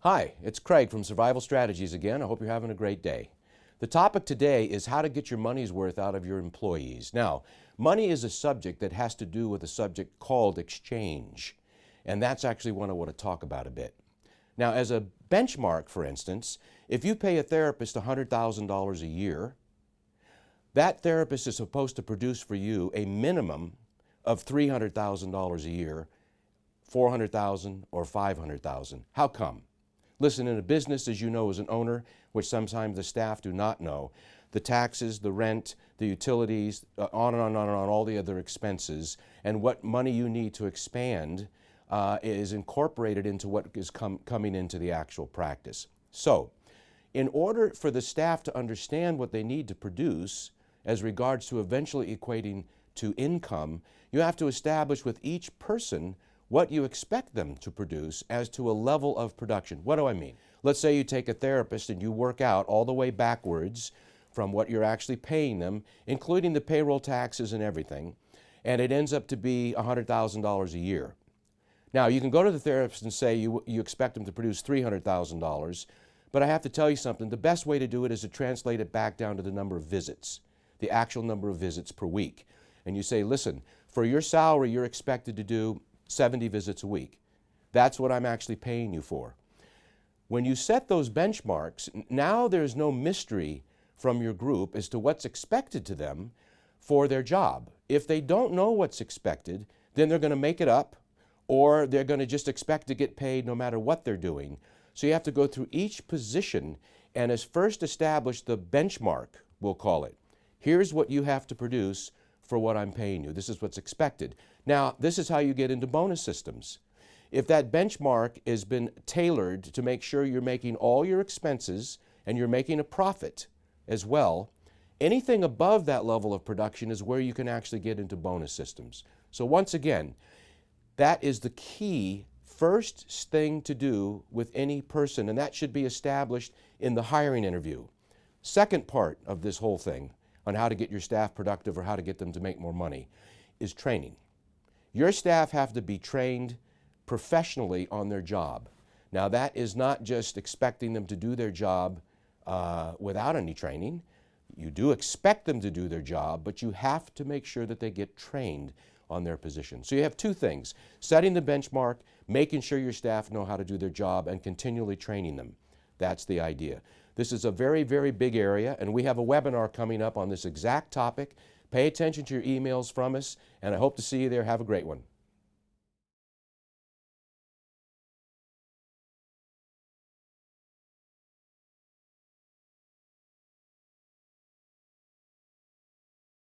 Hi, it's Craig from Survival Strategies again. I hope you're having a great day. The topic today is how to get your money's worth out of your employees. Now, money is a subject that has to do with a subject called exchange, and that's actually what I want to talk about a bit. Now, as a benchmark, for instance, if you pay a therapist $100,000 a year, that therapist is supposed to produce for you a minimum of $300,000 a year, $400,000 or $500,000. How come? Listen, in a business, as you know as an owner, which sometimes the staff do not know, the taxes, the rent, the utilities, on and on and on, all the other expenses, and what money you need to expand is incorporated into what is coming into the actual practice. So, in order for the staff to understand what they need to produce as regards to eventually equating to income, you have to establish with each person what you expect them to produce as to a level of production. What do I mean? Let's say you take a therapist and you work out all the way backwards from what you're actually paying them, including the payroll taxes and everything, and it ends up to be $100,000 a year. Now, you can go to the therapist and say you expect them to produce $300,000, but I have to tell you something. The best way to do it is to translate it back down to the number of visits, the actual number of visits per week. And you say, listen, for your salary, you're expected to do 70 visits a week. That's what I'm actually paying you for. When you set those benchmarks, now there's no mystery from your group as to what's expected to them for their job. If they don't know what's expected, then they're going to make it up, or they're going to just expect to get paid no matter what they're doing. So you have to go through each position and as first establish the benchmark, we'll call it. Here's what you have to produce for what I'm paying you. This is what's expected. Now, this is how you get into bonus systems. If that benchmark has been tailored to make sure you're making all your expenses and you're making a profit as well, anything above that level of production is where you can actually get into bonus systems. So once again, that is the key first thing to do with any person, and that should be established in the hiring interview. Second part of this whole thing on how to get your staff productive or how to get them to make more money is training. Your staff have to be trained professionally on their job. Now, that is not just expecting them to do their job without any training. You do expect them to do their job, but you have to make sure that they get trained on their position. So you have two things: setting the benchmark, making sure your staff know how to do their job, and continually training them. That's the idea. This is a very, very big area, and we have a webinar coming up on this exact topic. Pay attention to your emails from us, and I hope to see you there. Have a great one.